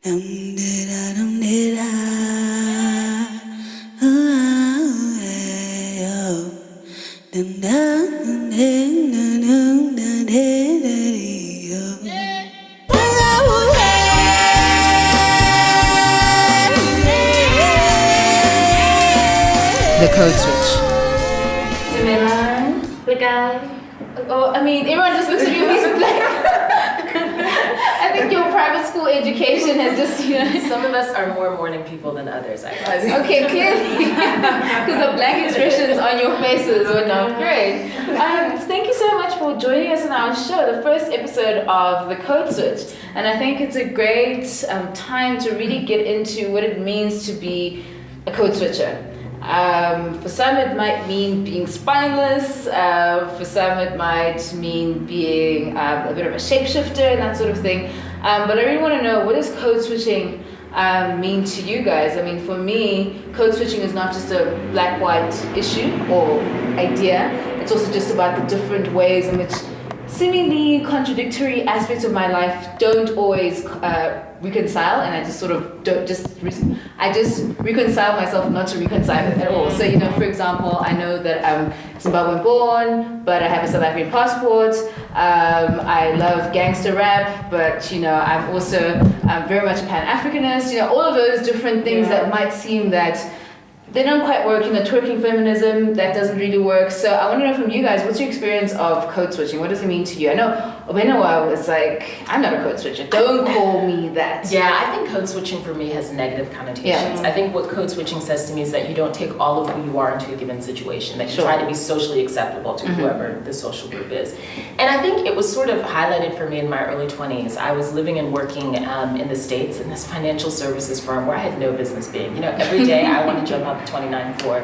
The Code Switch. Milan, the guy. Oh, I mean, everyone just looks at you and like. I think your private school education has just, Some of us are more morning people than others, I guess. Okay, clearly. Because the blank expressions on your faces were not great. Thank you so much for joining us on our show, the first episode of The Code Switch. And I think it's a great time to really get into what it means to be a code switcher. For some it might mean being spineless, for some it might mean being a bit of a shapeshifter and that sort of thing. But I really want to know, what does code switching mean to you guys? I mean, for me, code switching is not just a black-white issue or idea. It's also just about the different ways in which seemingly contradictory aspects of my life don't always reconcile, and I just sort of I just reconcile myself not to reconcile it at all. So, for example, I know that I'm Zimbabwean born, but I have a South African passport. I love gangster rap, but I'm also very much a Pan-Africanist. All of those different things that might seem that they don't quite work. Twerking feminism, that doesn't really work. So I want to know from you guys, what's your experience of code switching? What does it mean to you? I know Obenawa was like, I'm not a code switcher. Don't call me that. Yeah, I think code switching for me has negative connotations. Yeah. I think what code switching says to me is that you don't take all of who you are into a given situation, that you try to be socially acceptable to whoever the social group is. And I think it was sort of highlighted for me in my early 20s. I was living and working in the States in this financial services firm where I had no business being. Every day I want to jump up the 29th floor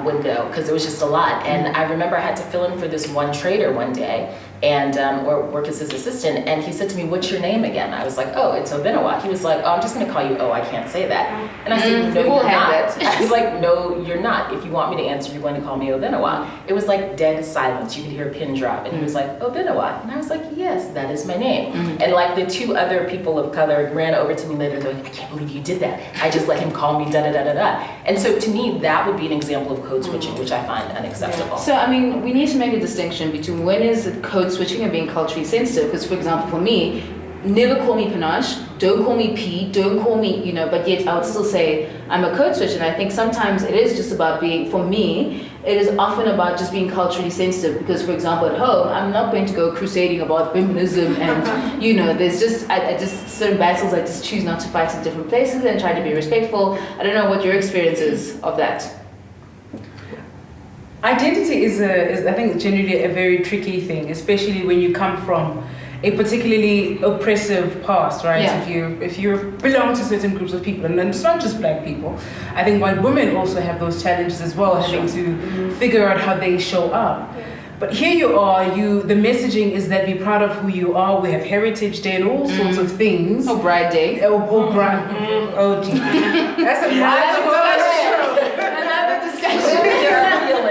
window because it was just a lot. And I remember I had to fill in for this one trader one day and or work as his assistant, and he said to me, "What's your name again?" I was like, "Oh, it's Obenawa." He was like, "Oh, I'm just going to call you I can't say that." And I said, "No, you're not." I was like, "No, you're not. If you want me to answer, you're going to call me Obenawa." It was like dead silence. You could hear a pin drop, and he was like, "Obenawa," and I was like, "Yes, that is my name." And like the two other people of color ran over to me later going, "I can't believe you did that. I just let him call me da da da da da." And so to me, that would be an example of code switching, which I find unacceptable. So, I mean, we need to make a distinction between when is it code switching and being culturally sensitive. Because, for example, for me, never call me Panache, don't call me P, don't call me, but yet I would still say I'm a code switcher. And I think sometimes it is just about being, for me, it is often about just being culturally sensitive. Because, for example, at home, I'm not going to go crusading about feminism and, there's just, I just, certain battles I just choose not to fight in different places and try to be respectful. I don't know what your experience is of that. Identity is I think generally a very tricky thing, especially when you come from a particularly oppressive past, right? Yeah. If you belong to certain groups of people, and it's not just black people, I think white women also have those challenges as well, having to figure out how they show up. But here you are, the messaging is that be proud of who you are. We have Heritage Day and all sorts of things. Oh, Bride Day. Oh, Bride. Oh, gee. That's Another discussion.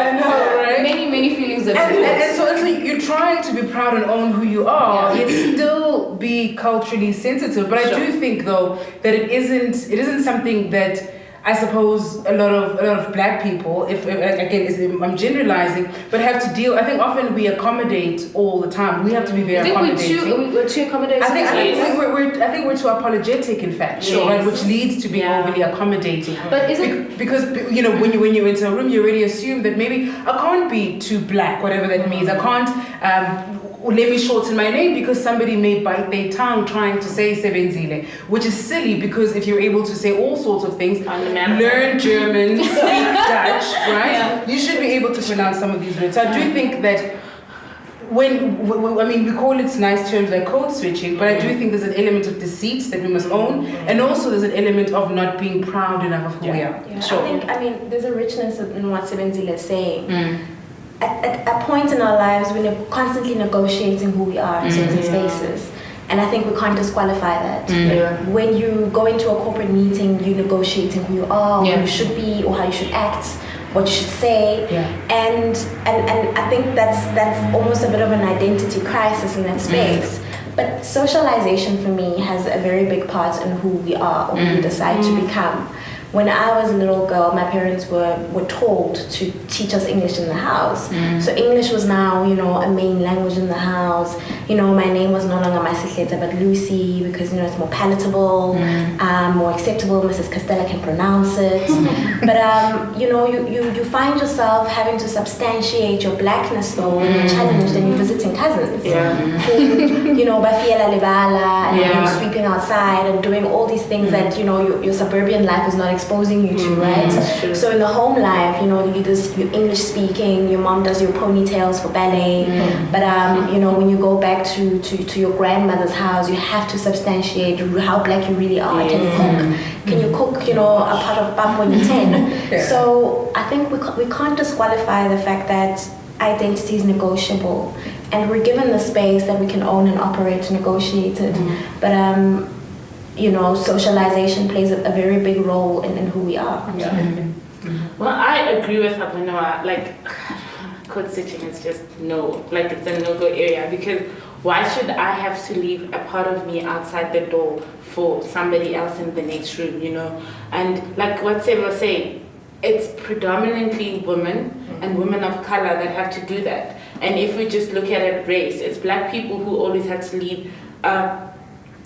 I know, right? Many feelings of and so you're trying to be proud and own who you are, yet still be culturally sensitive. But I do think, though, that it isn't something that I suppose a lot of black people, if again I'm generalizing, but have to deal. I think often we accommodate all the time. We have to be very accommodating. We're too accommodating. I think we're too apologetic, in fact, right? Which leads to being overly accommodating. But is it because when you enter a room, you already assume that maybe I can't be too black, whatever that means. I can't. Let me shorten my name because somebody may bite their tongue trying to say Sebenzile, which is silly because if you're able to say all sorts of things, learn German, speak Dutch, right? Yeah. You should be able to pronounce some of these words. So I do think that when we call it nice terms like code switching, but I do think there's an element of deceit that we must own, and also there's an element of not being proud enough of who we are. Yeah, sure. I think there's a richness in what Sebenzile is saying. At a point in our lives, we're constantly negotiating who we are in certain spaces. And I think we can't disqualify that. When you go into a corporate meeting, you're negotiating who you are, who you should be, or how you should act, what you should say. And I think that's almost a bit of an identity crisis in that space. But socialization for me has a very big part in who we are or who we decide to become. When I was a little girl, my parents were told to teach us English in the house. So English was now, a main language in the house. My name was no longer Masihleta, but Lucy, because, it's more palatable, more acceptable. Mrs. Castella can pronounce it. But, you find yourself having to substantiate your blackness, though, when you're challenged and you're visiting cousins. Who, Bafiela Lebala, and you're sweeping outside and doing all these things that, your suburban life is not exposing you to, right? So in the home life, you're English speaking, your mom does your ponytails for ballet, but when you go back to your grandmother's house, you have to substantiate how black you really are. Can you cook? Can you cook, a pot of pap when you're 10? So I think we can't disqualify the fact that identity is negotiable, and we're given the space that we can own and operate to negotiate it. But socialization plays a very big role in who we are. Well, I agree with Abanoa. Like, code switching is just it's a no-go area, because why should I have to leave a part of me outside the door for somebody else in the next room, And like what Seb was saying, it's predominantly women and women of color that have to do that. And if we just look at it, race, it's black people who always have to leave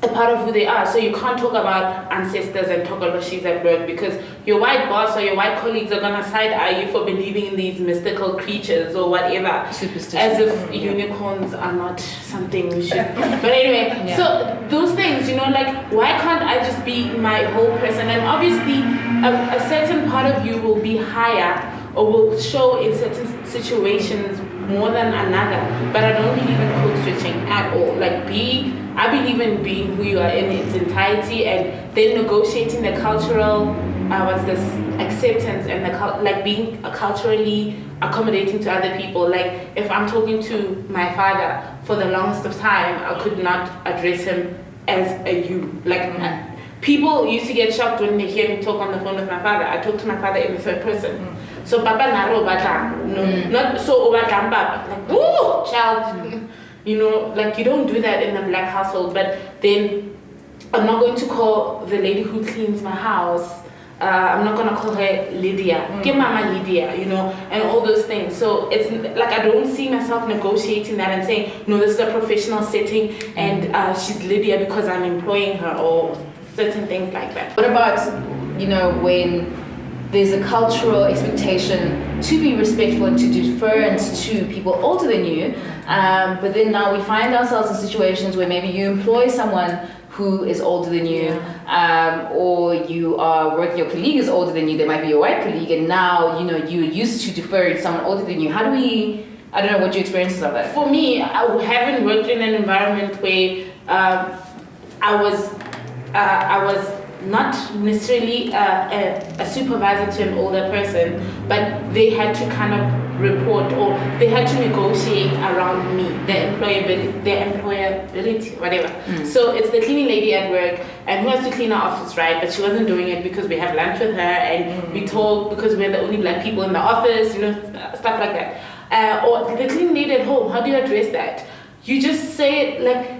a part of who they are. So you can't talk about ancestors and tokoloshis at work, because your white boss or your white colleagues are gonna side-eye you for believing in these mystical creatures or whatever. Superstition. As if unicorns are not something we should. But anyway, so those things, why can't I just be my whole person? And obviously, a certain part of you will be higher or will show in certain situations more than another. But I don't believe in code switching at all. I believe in being who you are in its entirety, and then negotiating the cultural, acceptance and being culturally accommodating to other people. Like, if I'm talking to my father, for the longest of time, I could not address him as a you. People used to get shocked when they hear me talk on the phone with my father. I talk to my father in the third person. So Papa Naro Bata, not so Obata Papa. Like, woo, child. You don't do that in a black household. But then I'm not going to call the lady who cleans my house, I'm not going to call her Lydia. Give Mama Lydia, and all those things. So it's like I don't see myself negotiating that and saying, no, this is a professional setting and she's Lydia because I'm employing her, or certain things like that. What about, when there's a cultural expectation to be respectful and to deferent to people older than you, but then now we find ourselves in situations where maybe you employ someone who is older than you, or you are working, your colleague is older than you, they might be your white colleague, and now you're used to deferring to someone older than you. How do we, I don't know what your experiences are like. For me, I haven't worked in an environment where I was not necessarily a supervisor to an older person, but they had to kind of report, or they had to negotiate around me, their employability, whatever. So it's the cleaning lady at work, and who has to clean our office, right? But she wasn't doing it because we have lunch with her, and we talk because we're the only black people in the office, stuff like that. Or the cleaning lady at home, how do you address that? You just say it like,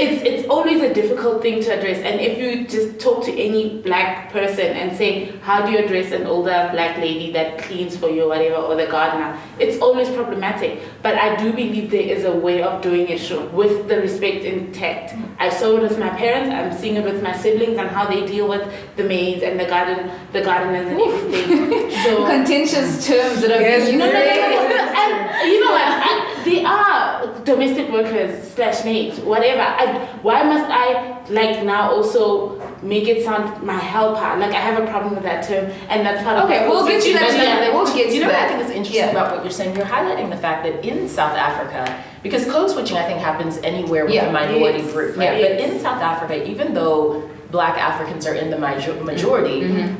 it's always a difficult thing to address. And if you just talk to any black person and say, how do you address an older black lady that cleans for you or whatever, or the gardener, it's always problematic. But I do believe there is a way of doing it, sure, with the respect intact. I saw it with my parents, I'm seeing it with my siblings and how they deal with the maids and the gardeners and everything. So contentious terms that are and you know what? They are domestic workers / maids, whatever. Why must I now also make it sound my helper? I have a problem with that term, and that's part of we'll get to that. We'll get to that. I think it's interesting about what you're saying. You're highlighting the fact that in South Africa, because code switching I think happens anywhere with a minority group, right? But in South Africa, even though Black Africans are in the majority,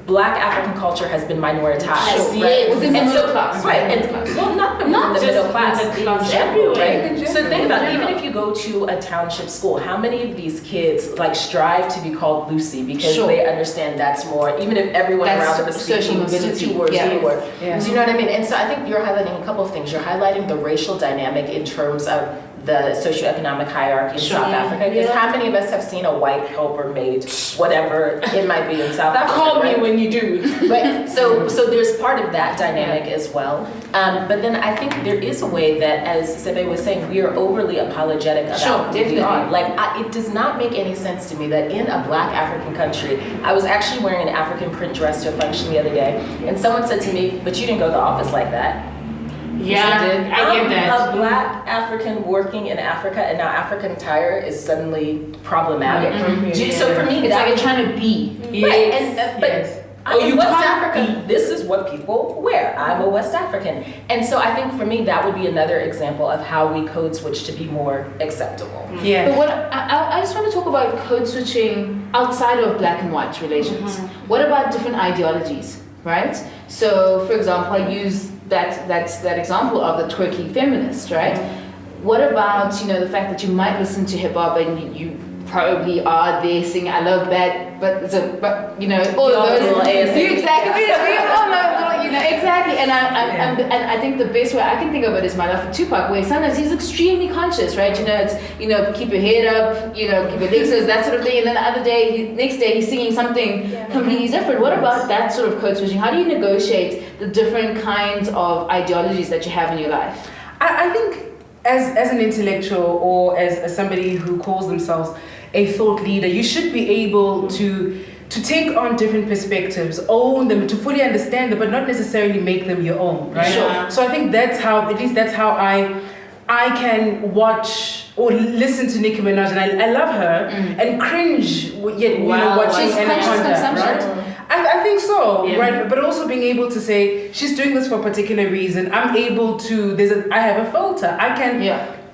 Black African culture has been minoritized, right? Within the middle class, right? And well, not the middle class, everywhere. Right? So think about it. Even if you go to a township school, how many of these kids strive to be called Lucy because they understand that's more, even if everyone around them is speaking two words anywhere. Do you know what I mean? And so I think you're highlighting a couple of things. You're highlighting the racial dynamic in terms of the socioeconomic hierarchy in South Africa. Because how many of us have seen a white helper maid, whatever it might be in South Africa? Call me right? when you do. Right. So there's part of that dynamic as well. But then I think there is a way that, as Sebe was saying, we are overly apologetic about who we are. Like, it does not make any sense to me that in a Black African country, I was actually wearing an African print dress to a function the other day, and someone said to me, "But you didn't go to the office like that." Yeah, I get that. A Black African working in Africa, and now African attire is suddenly problematic. So for me, It's like you're trying to be. right. But in West Africa, this is what people wear. I'm a West African, and so I think for me that would be another example of how we code switch to be more acceptable. Yeah. But what I just want to talk about code switching outside of black and white relations. What about different ideologies, right? So, for example, I use that example of the twerky feminist, right? What about the fact that you might listen to hip hop and you probably are there singing "I love bad," but all of those. Exactly. We all know, exactly. And I think the best way I can think of it is my love for Tupac, where sometimes he's extremely conscious, right? It's keep your head up, keep your legs up, that sort of thing. And then the other day, next day, he's singing something completely different. What about that sort of code switching? How do you negotiate the different kinds of ideologies that you have in your life? I think as an intellectual or as somebody who calls themselves a thought leader, you should be able to take on different perspectives, own them, to fully understand them, but not necessarily make them your own, right? Sure. So I think that's how I can watch or listen to Nicki Minaj, and I love her, and cringe yet watching Anaconda, right? I think so, right? But also being able to say she's doing this for a particular reason. I'm able to. I have a filter. I can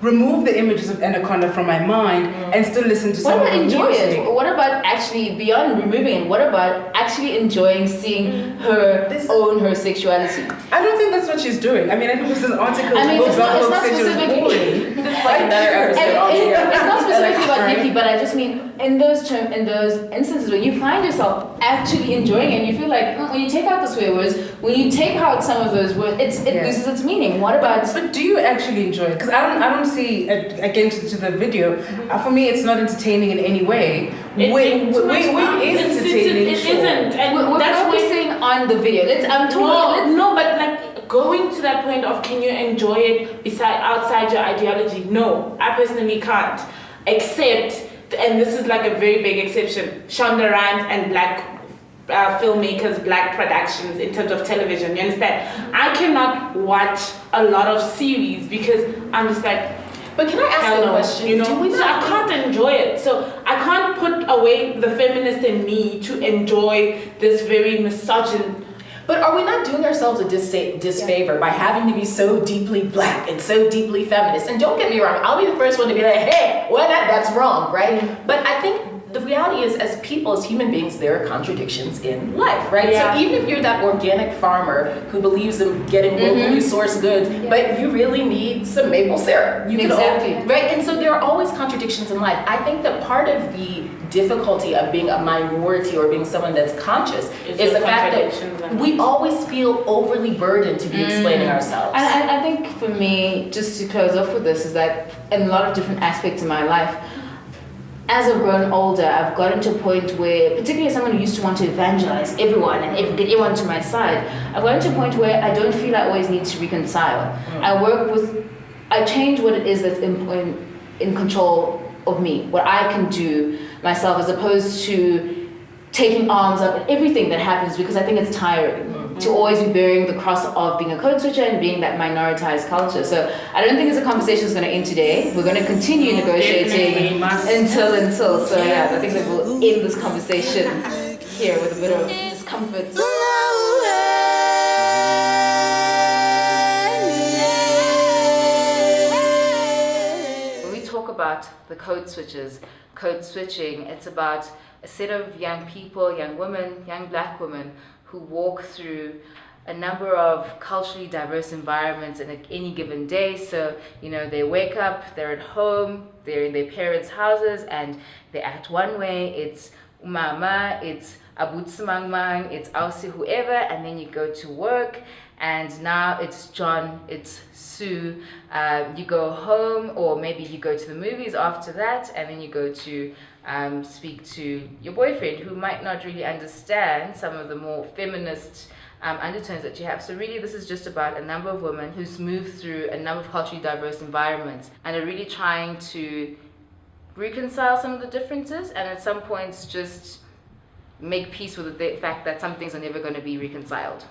remove the images of Anaconda from my mind and still listen to some of her music. What about enjoy it? What about actually beyond removing it? What about actually enjoying seeing her own her sexuality? I don't think that's what she's doing. I mean, I think this is an article. It's not specifically. It's like another episode altogether. It's not specifically about Nicki, but I just mean in those instances when you find yourself actually enjoying it, and you feel like when you take out the swear words, when you take out some of those words, it loses its meaning. What about? But do you actually enjoy it? Because I don't see again to the video. For me, it's not entertaining in any way. It is entertaining. It isn't, and we're that's focusing on the video. But like going to that point of can you enjoy it outside your ideology? No, I personally can't. Except, and this is like a very big exception, Shonda Rhimes and Black filmmakers, Black productions in terms of television. You understand? I cannot watch a lot of series because I'm just like. But can I ask you a question? So I can't enjoy it. So I can't put away the feminist in me to enjoy this very misogynist. But are we not doing ourselves a disfavor by having to be so deeply Black and so deeply feminist? And don't get me wrong, I'll be the first one to be like, hey, well, that's wrong, right? But I think the reality is, as people, as human beings, there are contradictions in life, right? So even if you're that organic farmer who believes in getting locally sourced goods, but you really need some maple syrup, right? And so there are always contradictions in life. I think that part of the difficulty of being a minority or being someone that's conscious is the fact that we always feel overly burdened to be explaining ourselves. And I think for me, just to close off with this, is that in a lot of different aspects of my life, as I've grown older, I've gotten to a point where, particularly as someone who used to want to evangelize everyone and get everyone to my side, I've gotten to a point where I don't feel I always need to reconcile. I change what it is that's in control of me, what I can do myself, as opposed to taking arms up at everything that happens, because I think it's tiring to always be bearing the cross of being a code switcher and being that minoritized culture. So I don't think this conversation is going to end today. We're going to continue negotiating until. So yeah, I think that we'll end this conversation here with a bit of discomfort. When we talk about the code switching, it's about a set of young people, young women, young Black women, who walk through a number of culturally diverse environments in any given day. So, they wake up, they're at home, they're in their parents' houses, and they act one way. It's Mama, it's Abutsimangmang, it's Ausi, whoever, and then you go to work, and now it's John, it's Sue. You go home, or maybe you go to the movies after that, and then you go to speak to your boyfriend, who might not really understand some of the more feminist undertones that you have. So really, this is just about a number of women who's moved through a number of culturally diverse environments and are really trying to reconcile some of the differences, and at some points just make peace with the fact that some things are never going to be reconciled.